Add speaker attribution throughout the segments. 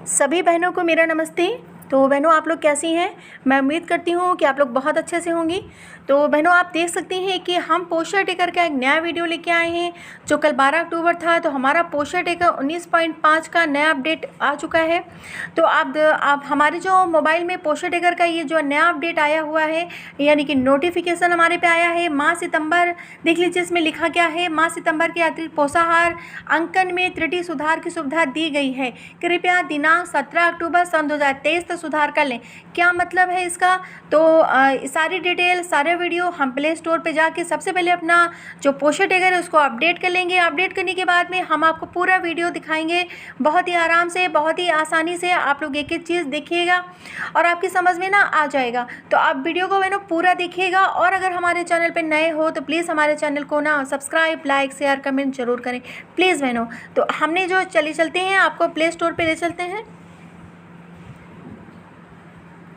Speaker 1: सभी बहनों को मेरा नमस्ते। तो बहनों, आप लोग कैसी हैं? मैं उम्मीद करती हूँ कि आप लोग बहुत अच्छे से होंगी। तो बहनों, आप देख सकती हैं कि हम पोस्टर टेकर का एक नया वीडियो लेके आए हैं जो कल 12 अक्टूबर था। तो हमारा पोस्टर टेकर 19.5 का नया अपडेट आ चुका है। तो आप हमारे जो मोबाइल में पोस्टर टेकर का ये जो नया अपडेट आया हुआ है, यानी कि नोटिफिकेशन हमारे पे आया है। माह सितंबर देख लीजिए, इसमें लिखा क्या है, माह सितंबर के अतिरिक्त पोषाहार अंकन में त्रुटि सुधार की सुविधा दी गई है। कृपया दिनांक 17 अक्टूबर सन 2023 तक सुधार कर लें। क्या मतलब है इसका? तो सारी डिटेल, सारे वीडियो हम प्ले स्टोर पे जाके सबसे पहले अपना जो पोस्टर टेकर है उसको अपडेट कर लेंगे। अपडेट करने के बाद में हम आपको पूरा वीडियो दिखाएंगे, बहुत ही आराम से, बहुत ही आसानी से। आप लोग एक एक चीज़ देखिएगा और आपकी समझ में ना आ जाएगा। तो आप वीडियो को मैंने पूरा देखिएगा। और अगर हमारे चैनल पे नए हो तो प्लीज़ हमारे चैनल को ना सब्सक्राइब, लाइक, शेयर, कमेंट जरूर करें प्लीज़ बहनों। तो हमने जो चलते हैं, आपको प्ले स्टोर पे ले चलते हैं।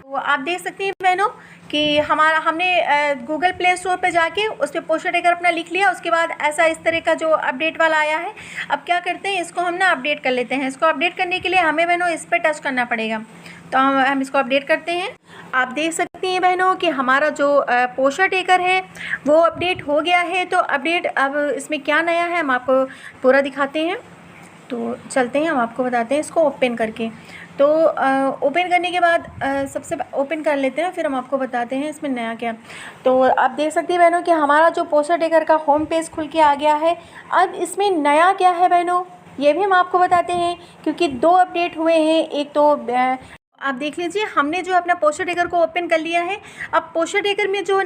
Speaker 1: तो आप देख सकती हैं बहनों कि हमने गूगल प्ले स्टोर पे जाके उस पर पोस्टर टेकर अपना लिख लिया। उसके बाद ऐसा इस तरह का जो अपडेट वाला आया है। अब क्या करते हैं, इसको हम ना अपडेट कर लेते हैं। इसको अपडेट करने के लिए हमें बहनों इस पर टच करना पड़ेगा। तो हम इसको अपडेट करते हैं। आप देख सकती हैं बहनों कि हमारा जो पोस्टर टेकर है वो अपडेट हो गया है। तो अपडेट अब इसमें क्या नया है हम आपको पूरा दिखाते हैं। तो चलते हैं, हम आपको बताते हैं इसको ओपन करके। तो ओपन करने के बाद सबसे ओपन कर लेते हैं, फिर हम आपको बताते हैं इसमें नया क्या। तो आप देख सकती हैं बहनों कि हमारा जो पोस्टर टेकर का होम पेज खुल के आ गया है। अब इसमें नया क्या है बहनों, ये भी हम आपको बताते हैं, क्योंकि 2 अपडेट हुए हैं। एक तो आप देख लीजिए, हमने जो अपना पोस्टर टेकर को ओपन कर लिया है। अब पोस्टर टेकर में जो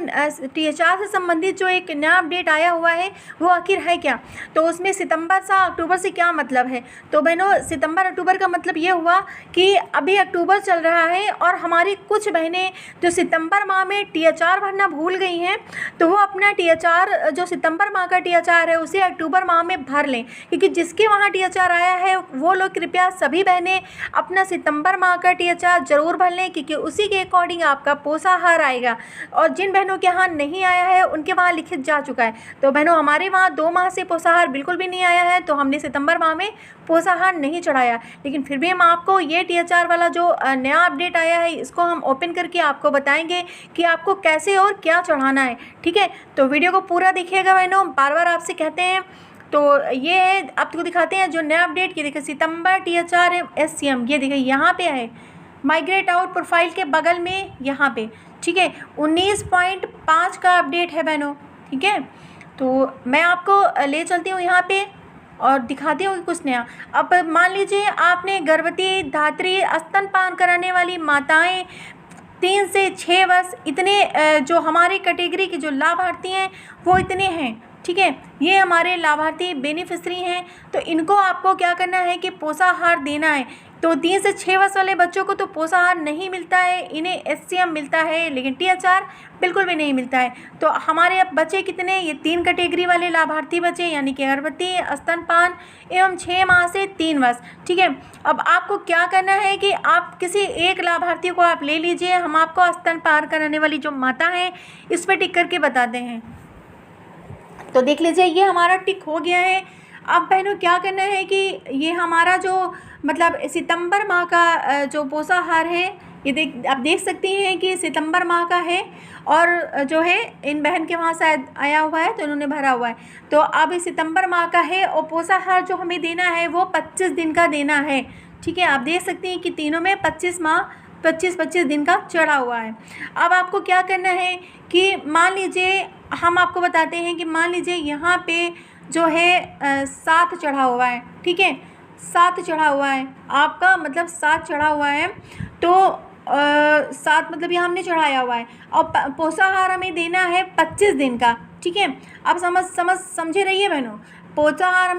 Speaker 1: THR से संबंधित जो एक नया अपडेट आया हुआ है वो आखिर है क्या। तो उसमें सितंबर से अक्टूबर से क्या मतलब है। तो बहनों, सितंबर अक्टूबर का मतलब ये हुआ कि अभी अक्टूबर चल रहा है और हमारी कुछ बहनें जो सितंबर माह में THR भरना भूल गई हैं, तो वो अपना THR जो सितंबर माह का THR है उसे अक्टूबर माह में भर लें। क्योंकि जिसके वहाँ THR आया है वो लोग कृपया सभी बहनें अपना सितंबर माह का THR जरूर भर लें, क्योंकि उसी के अकॉर्डिंग आपका पोषाहार आएगा। और जिन बहनों के यहाँ नहीं आया है उनके वहाँ लिखित जा चुका है। तो बहनों, हमारे वहाँ 2 माह से पोषाहार बिल्कुल भी नहीं आया है, तो हमने सितंबर माह में पोषाहार नहीं चढ़ाया। लेकिन फिर भी हम आपको ये THR वाला जो नया अपडेट आया है इसको हम ओपन करके आपको बताएंगे कि आपको कैसे और क्या चढ़ाना है। ठीक है, तो वीडियो को पूरा देखिएगा बहनों, बार बार आपसे कहते हैं। तो ये है, आपको दिखाते हैं जो नया अपडेट। ये देखिए, सितंबर THR SCM, ये देखिए यहाँ पे है, माइग्रेट आउट प्रोफाइल के बगल में यहाँ पे। ठीक है, 19.5 का अपडेट है बहनों। ठीक है, तो मैं आपको ले चलती हूँ यहाँ पे और दिखाती हूँ कुछ नया। अब मान लीजिए आपने गर्भवती, धात्री, स्तनपान कराने वाली माताएं, 3 से 6 वर्ष, इतने जो हमारी कैटेगरी के जो लाभार्थी हैं वो इतने हैं। ठीक है, ये हमारे लाभार्थी बेनिफिशरी हैं। तो इनको आपको क्या करना है कि पोषाहार देना है। तो 3 से 6 वर्ष वाले बच्चों को तो पोषाहार नहीं मिलता है, इन्हें SCM मिलता है, लेकिन THR बिल्कुल भी नहीं मिलता है। तो हमारे अब बच्चे कितने, ये 3 कैटेगरी वाले लाभार्थी बच्चे, यानी कि गर्भवती, स्तनपान एवं 6 माह से 3 वर्ष। ठीक है, अब आपको क्या करना है कि आप किसी एक लाभार्थी को आप ले लीजिए। हम आपको स्तनपान कराने वाली जो माता है इस पर टिक करके बताते हैं। तो देख लीजिए, ये हमारा टिक हो गया है। अब बहनों, क्या करना है कि ये हमारा जो मतलब सितंबर माह का जो पोषाहार है, ये आप देख सकती हैं कि सितंबर माह का है। और जो है इन बहन के वहाँ शायद आया हुआ है तो इन्होंने भरा हुआ है। तो अब सितंबर माह का है और पोषाहार जो हमें देना है वो 25 दिन का देना है। ठीक है, आप देख सकती हैं कि तीनों में 25 दिन का चढ़ा हुआ है। अब आपको क्या करना है कि मान लीजिए, हम आपको बताते हैं कि मान लीजिए यहाँ पे जो है 7 चढ़ा हुआ है। ठीक है, 7 चढ़ा हुआ है आपका, मतलब 7 चढ़ा हुआ है। तो 7 मतलब यहाँ हमने चढ़ाया हुआ है और पोषाहार हमें देना है 25 दिन का। ठीक है, आप समझे रहिए बहनों, पोषाहार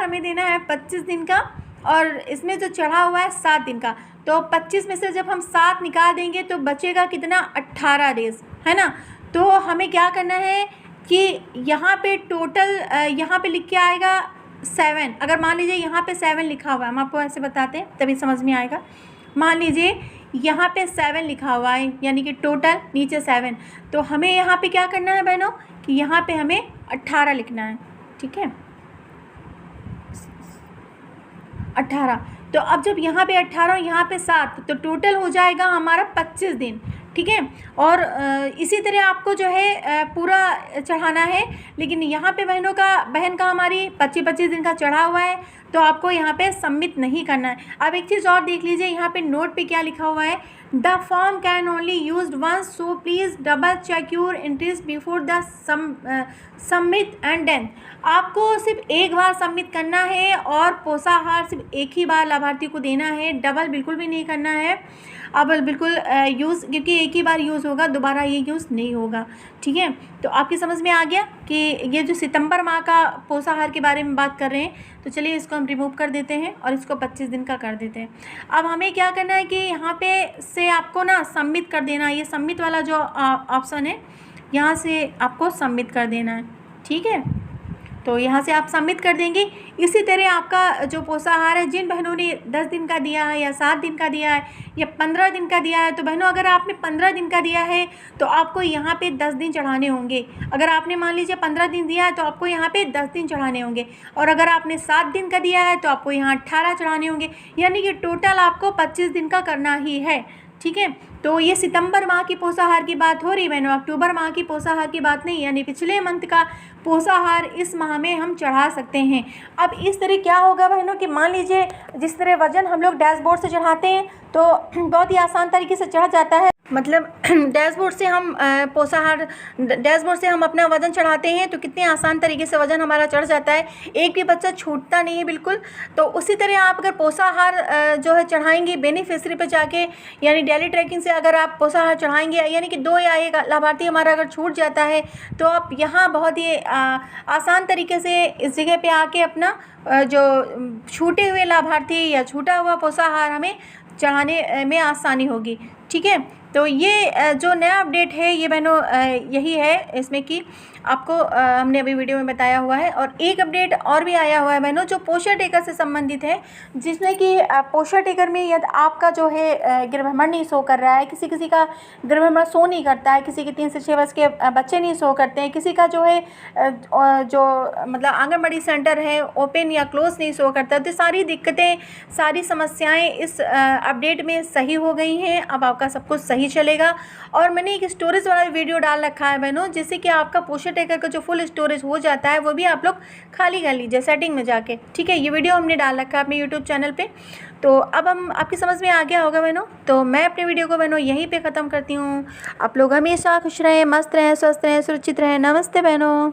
Speaker 1: हमें देना है 25 दिन का और इसमें जो चढ़ा हुआ है 7 दिन का। तो 25 में से जब हम 7 निकाल देंगे तो बचेगा कितना, 18 डेज, है ना। तो हमें क्या करना है कि यहाँ पे टोटल यहाँ पे लिख के आएगा 7। अगर मान लीजिए यहाँ पे 7 लिखा हुआ है, हम आपको ऐसे बताते हैं तभी समझ में आएगा। मान लीजिए यहाँ पे 7 लिखा हुआ है, यानी कि टोटल नीचे 7। तो हमें यहाँ पे क्या करना है बहनों कि यहाँ पे हमें 18 लिखना है। ठीक है, 18। तो अब जब यहाँ पे 18 यहाँ पे 7 तो टोटल हो जाएगा हमारा 25 दिन, ठीक है। और इसी तरह आपको जो है पूरा चढ़ाना है, लेकिन यहाँ पे बहन का हमारी 25-25 दिन का चढ़ा हुआ है, तो आपको यहाँ पे सबमिट नहीं करना है। अब एक चीज़ और देख लीजिए, यहाँ पे नोट पे क्या लिखा हुआ है, the form can only use once, so please double check your entries before the submit and then. आपको सिर्फ एक बार सबमिट करना है और पोषाहार सिर्फ एक ही बार लाभार्थी को देना है, डबल बिल्कुल भी नहीं करना है। अब बिल्कुल यूज़, क्योंकि एक ही बार यूज़ होगा, दोबारा ये यूज़ नहीं होगा, ठीक है। तो आपकी समझ में आ गया कि ये जो सितंबर माह का पोषाहार के बारे में बात कर रहे हैं, तो चलिए इसको हम रिमूव कर देते हैं और इसको 25 दिन का कर देते हैं। अब हमें क्या करना है कि यहाँ पे से आपको ना सबमिट कर देना है, ये सबमिट वाला जो ऑप्शन है यहाँ से आपको सबमिट कर देना है, ठीक है। तो यहाँ से आप सबमिट कर देंगे। इसी तरह आपका जो पोषाहार है, जिन बहनों ने 10 दिन का दिया है या 7 दिन का दिया है या 15 दिन का दिया है, तो बहनों अगर आपने 15 दिन का दिया है तो आपको यहाँ पे 10 दिन चढ़ाने होंगे। अगर आपने मान लीजिए 15 दिन दिया है तो आपको यहाँ पे 10 दिन चढ़ाने होंगे, और अगर आपने 7 दिन का दिया है तो आपको यहाँ 18 चढ़ाने होंगे, यानी कि टोटल आपको 25 दिन का करना ही है, ठीक है। तो ये सितंबर माह की पोषाहार की बात हो रही बहनों, अक्टूबर माह की पोषाहार की बात नहीं, यानी पिछले मंथ का पोषाहार इस माह में हम चढ़ा सकते हैं। अब इस तरह क्या होगा बहनों कि मान लीजिए जिस तरह वज़न हम लोग डैशबोर्ड से चढ़ाते हैं तो बहुत ही आसान तरीके से चढ़ जाता है, मतलब डैशबोर्ड से हम डैशबोर्ड से हम अपना वज़न चढ़ाते हैं तो कितने आसान तरीके से वज़न हमारा चढ़ जाता है, एक भी बच्चा छूटता नहीं है बिल्कुल। तो उसी तरह आप अगर पोषाहार जो है चढ़ाएंगे बेनिफिशरी पे जाके, यानी डेली ट्रैकिंग से अगर आप पोषाहार चढ़ाएंगे, यानी कि 2 या 1 लाभार्थी हमारा अगर छूट जाता है, तो आप यहाँ बहुत ही आसान तरीके से इस जगह पे आके अपना जो छूटे हुए लाभार्थी या छूटा हुआ पोषाहार हमें चढ़ाने में आसानी होगी, ठीक है। तो ये जो नया अपडेट है ये बहनों यही है इसमें कि आपको हमने अभी वीडियो में बताया हुआ है। और एक अपडेट और भी आया हुआ है बहनों जो पोषण टेकर से संबंधित है, जिसमें कि पोषण टेकर में यदि आपका जो है गर्भमण नहीं शो कर रहा है, किसी किसी का गर्भमण शो नहीं करता है, किसी के 3 से 6 वर्ष के बच्चे नहीं शो करते हैं, किसी का जो है जो मतलब आंगनबाड़ी सेंटर है ओपन या क्लोज नहीं शो करता, तो सारी दिक्कतें सारी समस्याएँ इस अपडेट में सही हो गई हैं। अब आपका सब कुछ सही चलेगा। और मैंने एक स्टोरेज वाला वीडियो डाल रखा है बहनों, जिससे कि आपका पोषण टेकर का जो फुल स्टोरेज हो जाता है वो भी आप लोग खाली कर लीजिए सेटिंग में जाके, ठीक है। ये वीडियो हमने डाल रखा है अपने यूट्यूब चैनल पे। तो अब हम आपकी समझ में आ गया होगा बहनों। तो मैं अपने वीडियो को बहनों यहीं पे ख़त्म करती हूँ। आप लोग हमेशा खुश रहें, मस्त रहें, स्वस्थ रहें, सुरक्षित रहें। नमस्ते बहनों।